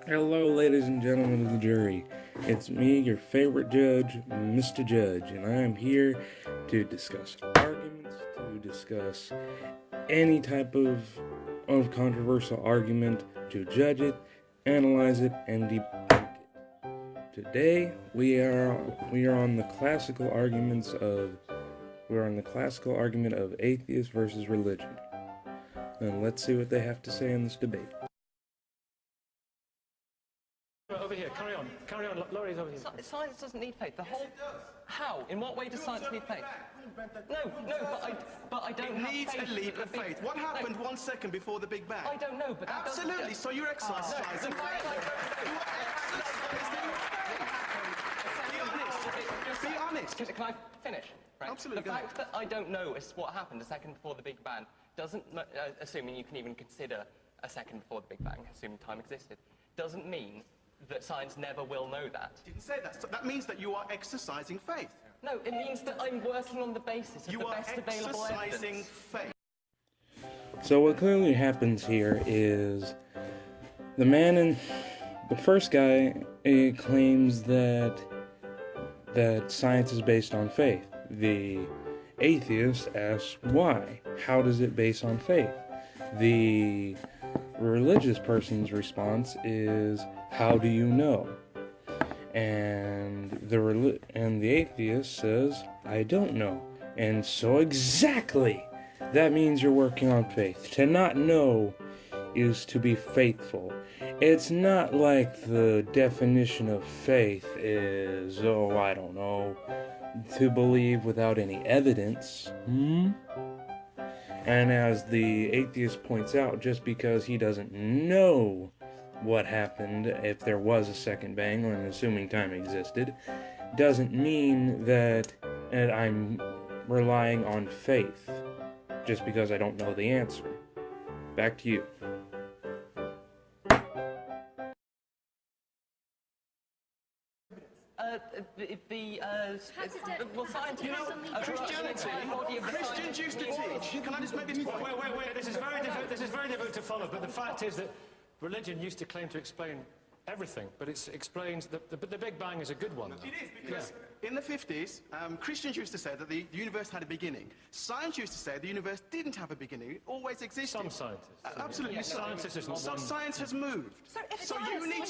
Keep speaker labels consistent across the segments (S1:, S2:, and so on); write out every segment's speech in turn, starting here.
S1: Hello, ladies and gentlemen of the jury. It's me, your favorite judge, Mr. Judge, and I am here to discuss arguments, to discuss any type of controversial argument, to judge it, analyze it, and debunk it. Today, we are on the classical argument of atheist versus religion. And let's see what they have to say in this debate.
S2: Over here, carry on. Laurie's over here.
S3: Science doesn't need faith. The whole... Yes, it does. How? In what way does science need faith? No, but I don't have faith.
S4: It needs a leap of faith. What happened 1 second before the Big Bang?
S3: I don't know, but that
S4: absolutely. So you're exercising faith. Be honest.
S3: Can I finish? Right.
S4: Absolutely.
S3: The fact that I don't know is what happened a second before the Big Bang doesn't, assuming you can even consider a second before the Big Bang, assuming time existed, doesn't mean that science never will know that.
S4: Didn't say that. So that means that you are exercising faith.
S3: No, it means that I'm working on the basis of the best available evidence. You are exercising faith.
S1: So what clearly happens here is the first guy claims that science is based on faith. The atheist asks why. How does it base on faith? The religious person's response is, how do you know? And the atheist says, I don't know. And so exactly, that means you're working on faith. To not know is to be faithful. It's not like the definition of faith is, I don't know, to believe without any evidence. And as the atheist points out, just because he doesn't know what happened if there was a second bang, or assuming time existed, doesn't mean that I'm relying on faith just because I don't know the answer. Back to you.
S4: Christians used to teach. Can I just make this point?
S2: Wait. This is very difficult to follow. But the fact is that religion used to claim to explain everything, but it explains the Big Bang is a good one.
S4: It is, because in the 50s, Christians used to say that the universe had a beginning. Science used to say the universe didn't have a beginning; it always existed.
S2: Some scientists.
S4: Absolutely.
S2: Scientists is not
S4: Some science has moved.
S5: So you need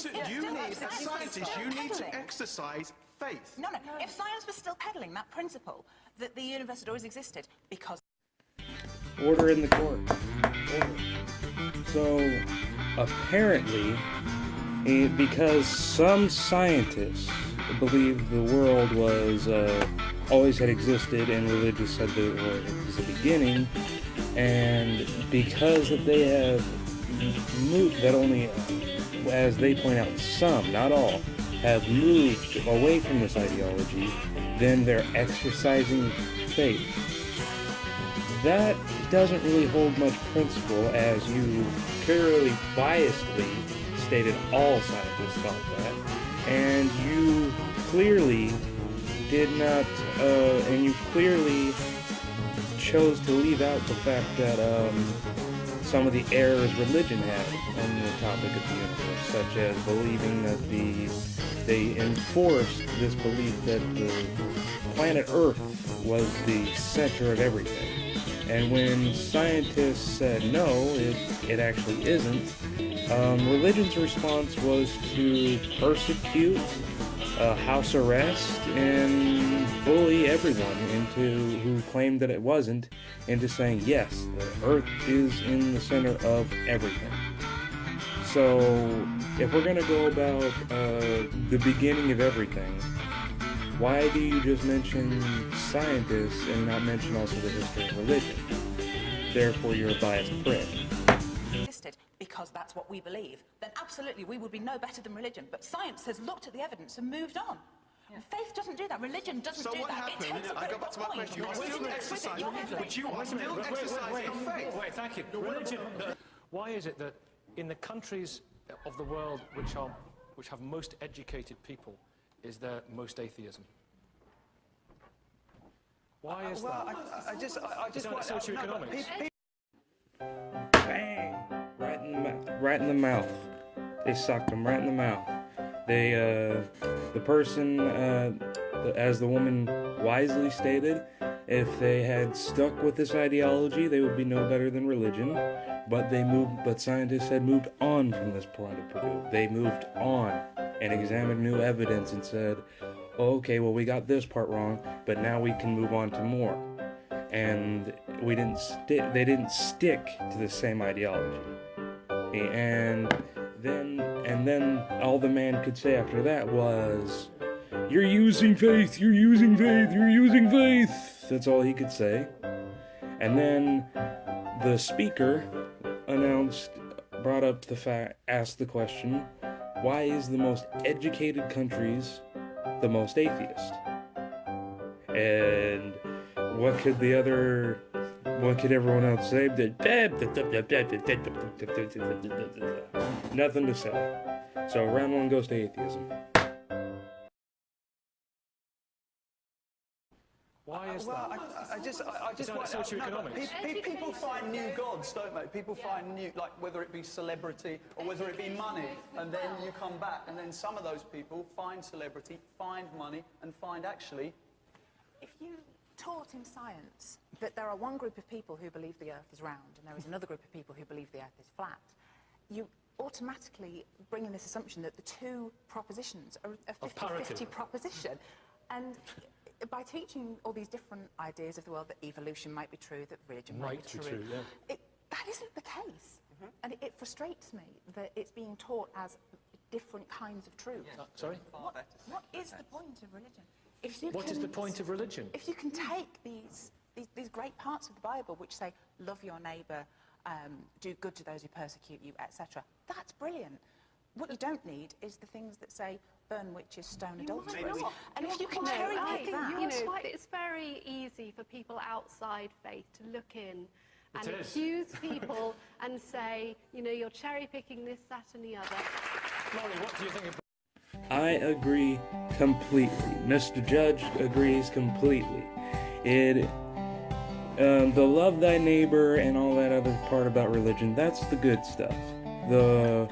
S4: to exercise faith.
S5: No. If science was still peddling that principle that the universe had always existed, because...
S1: Order in the court. Order. So, apparently, because some scientists believe the world was always had existed, and religious said that it was the beginning, and because that they have moved, that only, as they point out, some, not all, have moved away from this ideology, then they're exercising faith. That doesn't really hold much principle, as you purely biasedly stated all scientists thought that, and you clearly did not, and you clearly chose to leave out the fact that some of the errors religion had on the topic of the universe, such as believing that they enforced this belief that the planet Earth was the center of everything. And when scientists said no, it actually isn't, religion's response was to persecute, house arrest, and bully everyone who claimed that it wasn't into saying, yes, the Earth is in the center of everything. So, if we're going to go about the beginning of everything, why do you just mention scientists and not mention also the history of religion? Therefore, you're a biased prick.
S5: Because that's what we believe, then absolutely we would be no better than religion. But science has looked at the evidence and moved on. Yeah. Faith doesn't do that. Religion doesn't do that.
S4: Happened, I go back to my question. You are still exercising faith.
S2: Wait, thank you. Religion. Why is it that in the countries of the world which have most educated people, is there most atheism? Why is that?
S4: I just
S2: socioeconomics.
S1: Bang! Right in the mouth. They socked him right in the mouth. They, the person, as the woman wisely stated, if they had stuck with this ideology, they would be no better than religion. But scientists had moved on from this point of view. They moved on and examined new evidence and said, oh, okay, well, we got this part wrong, but now we can move on to more. And they didn't stick to the same ideology. And then all the man could say after that was, you're using faith, you're using faith, you're using faith. That's all he could say. And then the speaker asked the question, why is the most educated countries the most atheist? And what could everyone else say? Nothing to say. So round one goes to atheism.
S2: Why is
S4: Well,
S2: that?
S4: I just
S2: Is that
S4: want
S2: socioeconomics?
S4: people find new gods, don't they? People find new, like whether it be celebrity or whether it be money, and then you come back, and then some of those people find celebrity, find money, and find actually.
S5: If you taught in science that there are one group of people who believe the Earth is round and there is another group of people who believe the Earth is flat, you automatically bring in this assumption that the two propositions are a 50-50 proposition. And by teaching all these different ideas of the world, that evolution might be true, that religion might be true, that isn't the case. And it frustrates me that it's being taught as different kinds of truth.
S2: Sorry?
S5: What is the point of religion?
S2: What is the point of religion?
S5: If you can take these great parts of the Bible which say, love your neighbour, do good to those who persecute you, etc., that's brilliant. What you don't need is the things that say, burn witches, stone adulterers. And if you can cherry pick that...
S6: It's very easy for people outside faith to look in and accuse people and say, you're cherry-picking this, that and the other.
S2: Laurie, what do you think of...
S1: I agree completely. Mr. Judge agrees completely. The love thy neighbor and all that other part about religion, that's the good stuff. The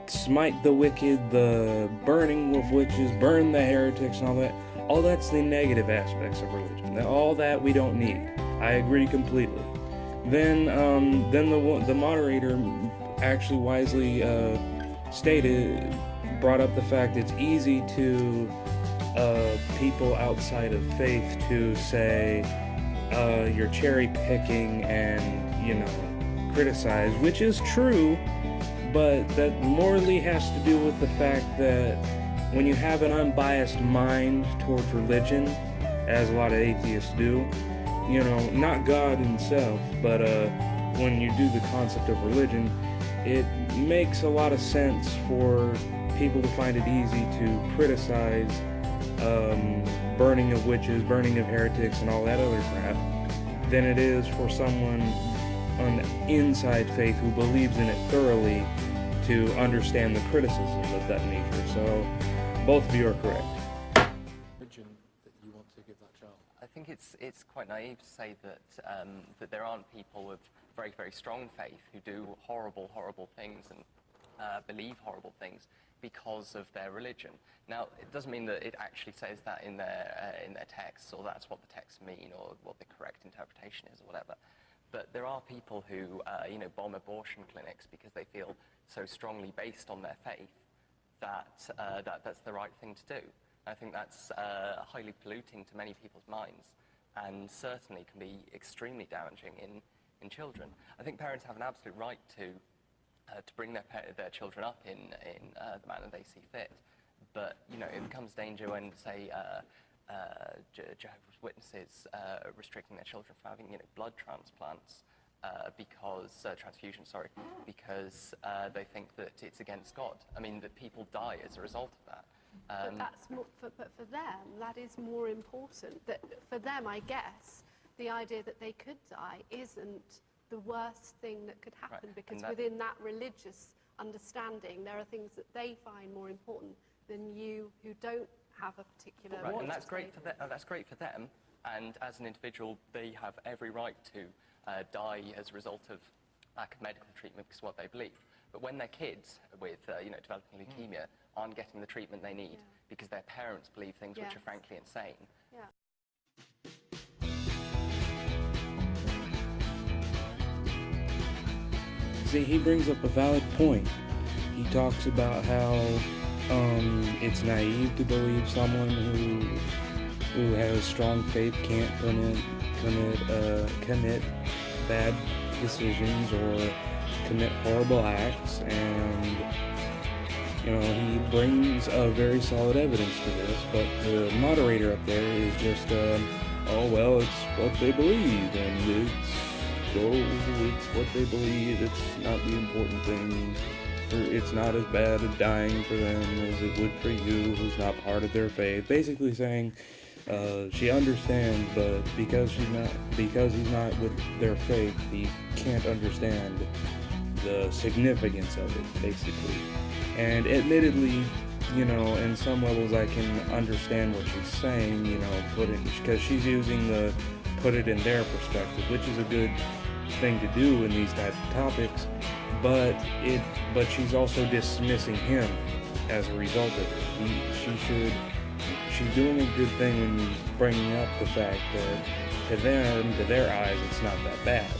S1: smite the wicked, the burning of witches, burn the heretics and all that's the negative aspects of religion. All that we don't need. I agree completely. Then the moderator actually wisely brought up the fact it's easy to people outside of faith to say you're cherry picking and criticize, which is true, but that morally has to do with the fact that when you have an unbiased mind towards religion, as a lot of atheists do, not God himself, but when you do the concept of religion, it makes a lot of sense for people to find it easy to criticize burning of witches, burning of heretics, and all that other crap than it is for someone on inside faith who believes in it thoroughly to understand the criticisms of that nature. So both of you are correct.
S2: Religion that you want to give that child?
S3: I think it's quite naive to say that that there aren't people with very, very strong faith who do horrible, horrible things and believe horrible things because of their religion. Now, it doesn't mean that it actually says that in their texts, or that's what the texts mean, or what the correct interpretation is, or whatever. But there are people who, bomb abortion clinics because they feel so strongly based on their faith that that's the right thing to do. I think that's highly polluting to many people's minds, and certainly can be extremely damaging in children. I think parents have an absolute right to bring their children up in the manner they see fit. But, it becomes danger when, say, Jehovah's Witnesses restricting their children from having, blood transplants transfusion, because they think that it's against God. I mean, that people die as a result of that.
S6: But that's more, but for them, that is more important. That for them, I guess, the idea that they could die isn't the worst thing that could happen, because within that religious understanding, there are things that they find more important than you, who don't have a particular.
S3: Right, and that's great for them. That's great for them. And as an individual, they have every right to die as a result of lack of medical treatment because of what they believe. But when their kids with, developing leukemia aren't getting the treatment they need because their parents believe things which are frankly insane.
S6: Yeah.
S1: See, he brings up a valid point. He talks about how it's naive to believe someone who has strong faith can't commit bad decisions or commit horrible acts, and he brings very solid evidence to this. But the moderator up there is just oh well, it's what they believe, and it's what they believe. It's not the important thing. It's not as bad at dying for them as it would for you, who's not part of their faith. Basically saying she understands, but because he's not with their faith, he can't understand the significance of it, basically. And admittedly, in some levels I can understand what she's saying, because she's using the put it in their perspective, which is a good thing to do in these types of topics, but she's also dismissing him as a result of it. She's doing a good thing when bringing up the fact that to their eyes, it's not that bad,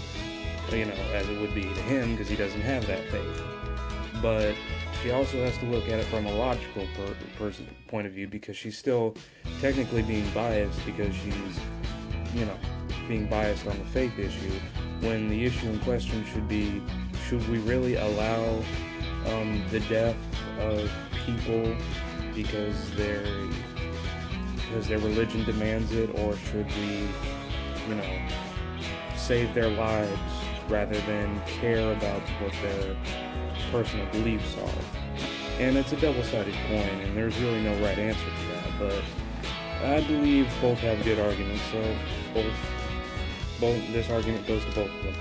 S1: as it would be to him, because he doesn't have that faith. But she also has to look at it from a logical point of view, because she's still technically being biased, because she's, being biased on the faith issue, when the issue in question should be, should we really allow the death of people because their religion demands it, or should we, save their lives rather than care about what their personal beliefs are? And it's a double-sided coin, and there's really no right answer to that, but I believe both have good arguments, so this argument goes to both of them.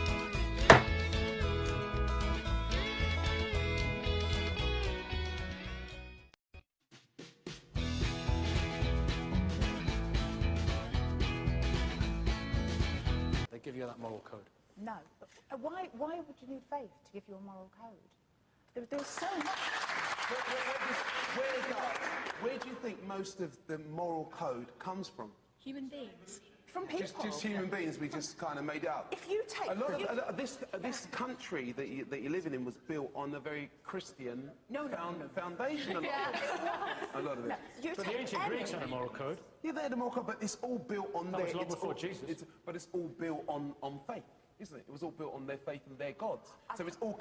S2: They give you that moral code.
S5: No. Why would you need faith to give you a moral code? There's so much.
S7: Where do you think most of the moral code comes from?
S8: Human beings.
S5: From people.
S7: Just human beings, we just kind of made it up.
S5: If you take...
S7: A lot of this country that you're living in was built on a very Christian foundation. A lot of it.
S5: No,
S2: But the ancient Greeks had a moral code.
S7: Yeah, they had a moral code, but it's all built on
S2: That was long before Jesus.
S7: But it's all built on faith, isn't it? It was all built on their faith and their gods. So it's all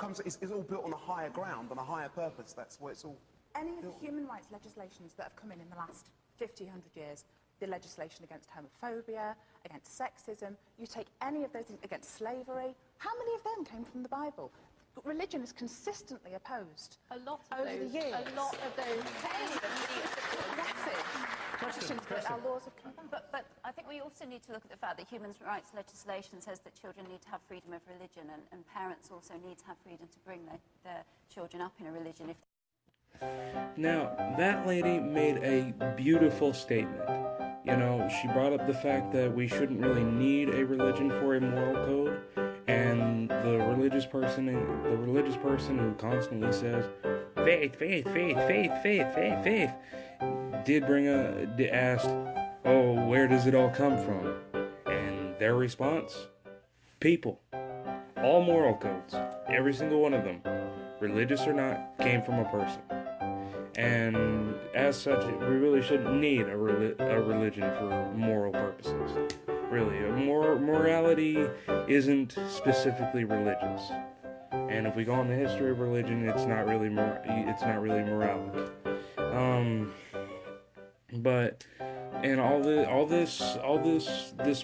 S7: built on a higher ground, on a higher purpose. That's where it's all...
S5: Any of the human rights legislations that have come in the last 50, 100 years, the legislation against homophobia, against sexism, you take any of those against slavery, how many of them came from the Bible? Religion is consistently opposed
S6: A lot of
S5: over
S6: those.
S5: the years.
S6: A lot of those.
S5: Questions that our laws have come about.
S8: But I think we also need to look at the fact that human rights legislation says that children need to have freedom of religion, and parents also need to have freedom to bring their children up in a religion.
S1: Now, that lady made a beautiful statement. She brought up the fact that we shouldn't really need a religion for a moral code, and the religious person who constantly says, faith, faith, faith, faith, faith, faith, faith, asked, oh, where does it all come from? And their response, people. All moral codes, every single one of them, religious or not, came from a person. And as such, we really shouldn't need a religion for moral purposes. Really, morality isn't specifically religious. And if we go on the history of religion, it's not really morality. But and all this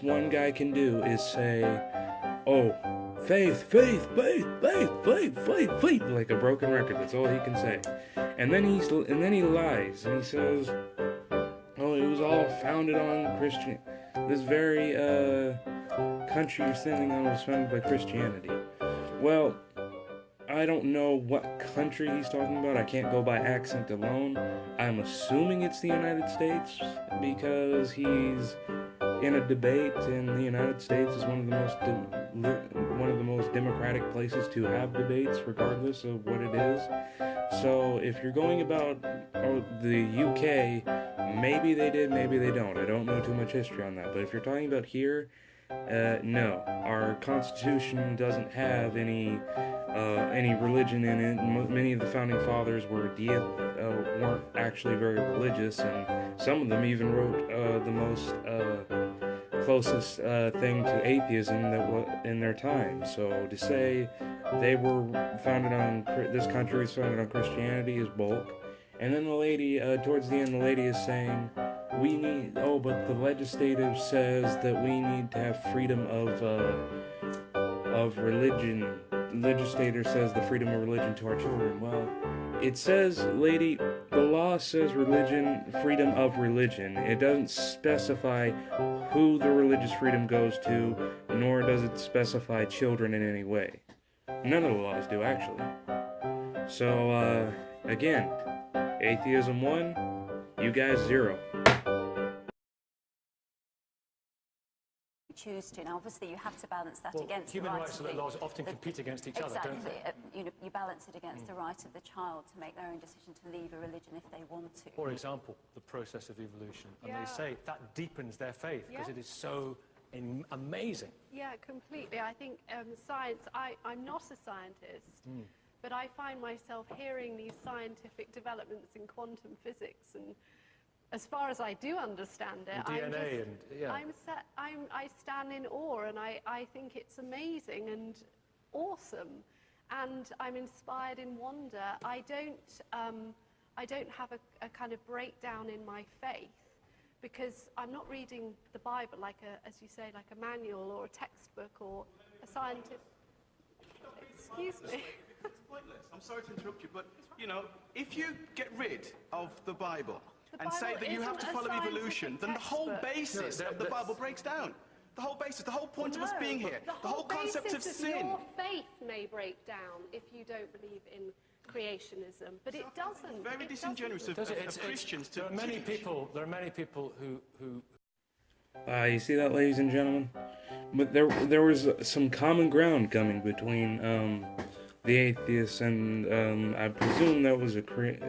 S1: one guy can do is say, oh, faith, faith, faith, faith, faith, faith, faith, like a broken record. That's all he can say. And then he lies and he says, oh, it was all founded on Christian. This very country you're standing on was founded by Christianity. Well, I don't know what country he's talking about. I can't go by accent alone. I'm assuming it's the United States because in a debate in the United States is one of the most democratic places to have debates, regardless of what it is. So if you're going about the UK, maybe they did, maybe they don't. I don't know too much history on that. But if you're talking about here, no, our Constitution doesn't have any religion in it. Many of the founding fathers weren't actually very religious, and some of them even wrote the most closest thing to atheism that was in their time. So to say they were founded on this country was founded on Christianity is bulk. And then the lady, towards the end, the lady is saying, but the legislative says that we need to have freedom of religion. The legislator says the freedom of religion to our children. Well, it says, lady, the law says freedom of religion. It doesn't specify who the religious freedom goes to, nor does it specify children in any way. None of the laws do, actually. So, again, atheism 1, you guys 0.
S8: Choose to. Now, obviously, you have to balance that against
S2: human
S8: the right
S2: rights
S8: of the,
S2: laws often compete against each other, don't they?
S8: You balance it against the right of the child to make their own decision to leave a religion if they want to.
S2: For example, the process of evolution. And they say that deepens their faith because it is so amazing.
S6: Yeah, completely. I think science, I'm not a scientist, but I find myself hearing these scientific developments in quantum physics, and as far as I do understand it, I stand in awe, and I think it's amazing and awesome, and I'm inspired in wonder. I don't have a kind of breakdown in my faith, because I'm not reading the Bible like as you say, like a manual or a textbook or a scientific. Excuse me.
S7: It's pointless. I'm sorry to interrupt you, but you know, if you get rid of the Bible and say that you have to follow evolution, then the whole basis of the Bible breaks down. The whole basis, the whole point of us being here, the whole concept of sin.
S6: Your faith may break down if you don't believe in creationism, but it doesn't.
S7: Very disingenuous of Christians to.
S2: There are many people who.
S1: You see that, ladies and gentlemen? But there was some common ground coming between the atheists and I presume that was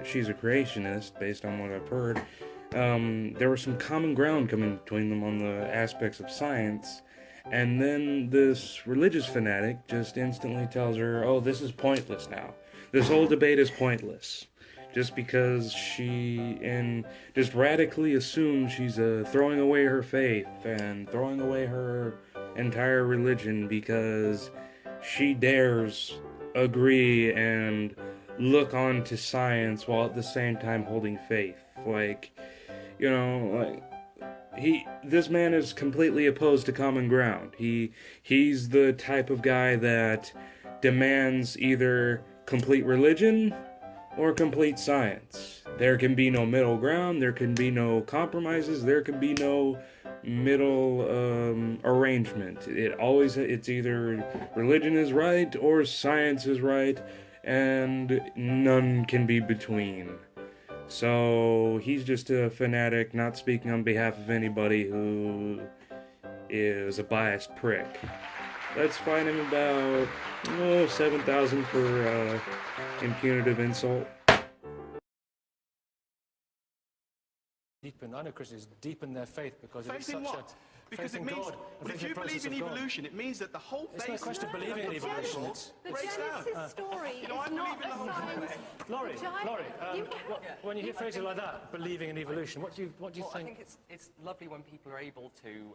S1: she's a creationist based on what I've heard. There was some common ground coming between them on the aspects of science, and then this religious fanatic just instantly tells her, oh, this is pointless now. This whole debate is pointless. Just because she just radically assumes she's throwing away her faith and throwing away her entire religion because she dares agree and look on to science while at the same time holding faith. This man is completely opposed to common ground. He's the type of guy that demands either complete religion or complete science. There can be no middle ground, there can be no compromises, there can be no middle arrangement. It's either religion is right or science is right, and none can be between. So he's just a fanatic, not speaking on behalf of anybody who is a biased prick. Let's fine him about $7,000 for impunitive insult.
S2: I know Christians deepen their faith because
S7: faith
S2: it's
S7: in
S2: such
S7: what?
S2: a
S7: Because
S2: faith
S7: it
S2: in
S7: means,
S2: God.
S7: well, if you believe in evolution, it means that the whole
S2: It's
S7: basis
S2: no question of believing in evolution.
S6: The
S7: breaks down.
S6: Genesis story
S7: You know, I
S6: is
S7: believe
S6: not
S7: in the whole
S6: a science.
S2: Laurie, when you hear phrases like that, believing in evolution, what do you think?
S3: I think it's lovely when people are able to,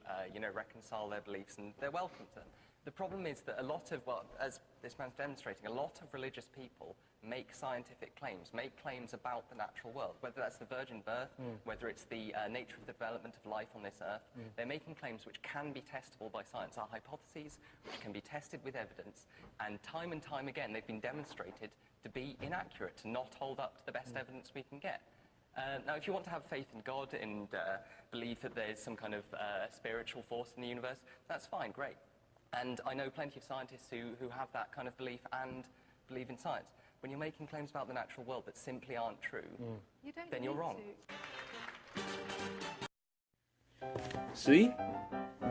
S3: reconcile their beliefs, and they're welcome to them. The problem is that a lot of, as this man's demonstrating, a lot of religious people make scientific claims, make claims about the natural world, whether that's the virgin birth, whether it's the nature of the development of life on this earth. They're making claims which can be testable by science, are hypotheses which can be tested with evidence, and time again they've been demonstrated to be inaccurate, to not hold up to the best evidence we can get. Now, if you want to have faith in God and believe that there's some kind of spiritual force in the universe, that's fine, great. And I know plenty of scientists who have that kind of belief and believe in science. When you're making claims about the natural world that simply aren't true, then you're wrong.
S1: See?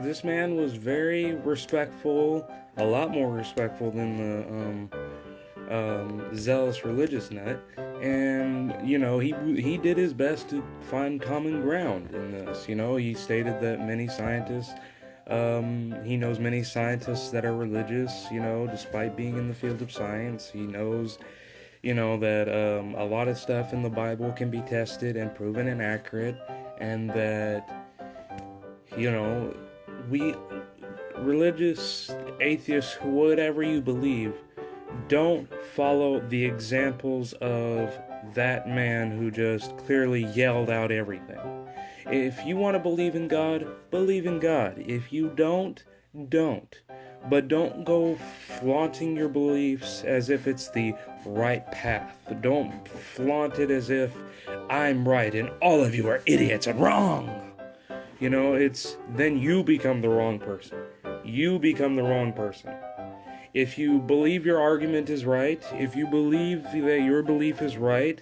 S1: this man was very respectful, a lot more respectful than the zealous religious nut, and he did his best to find common ground in this. He stated that many scientists, he knows many scientists that are religious, despite being in the field of science. He knows that a lot of stuff in the Bible can be tested and proven inaccurate, and that we religious atheists, whatever you believe, don't follow the examples of that man who just clearly yelled out everything. If you want to believe in God, believe in God. If you don't. But don't go flaunting your beliefs as if it's the right path. Don't flaunt it as if I'm right and all of you are idiots and wrong. Then you become the wrong person. You become the wrong person. If you believe your argument is right, if you believe that your belief is right,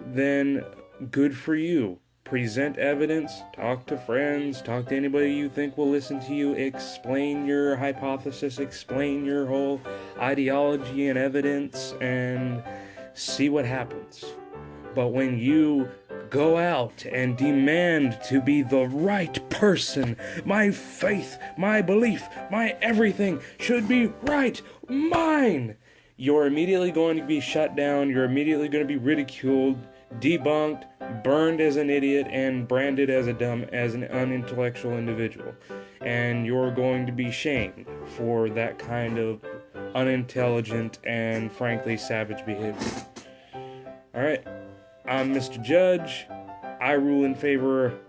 S1: then good for you. Present evidence, talk to friends, talk to anybody you think will listen to you, explain your hypothesis, explain your whole ideology and evidence, and see what happens. But when you go out and demand to be the right person, my faith, my belief, my everything should be right, mine, you're immediately going to be shut down, you're immediately going to be ridiculed, debunked, burned as an idiot, and branded as an unintellectual individual. And you're going to be shamed for that kind of unintelligent and frankly savage behavior. Alright, I'm Mr. Judge. I rule in favor,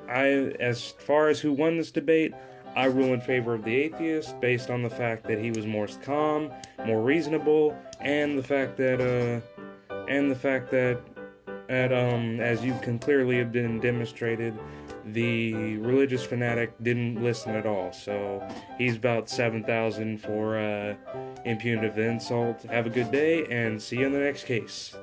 S1: as far as who won this debate, I rule in favor of the atheist based on the fact that he was more calm, more reasonable, and the fact that as you can clearly have been demonstrated, the religious fanatic didn't listen at all. So he's about 7,000 for impunitive insult. Have a good day and see you in the next case.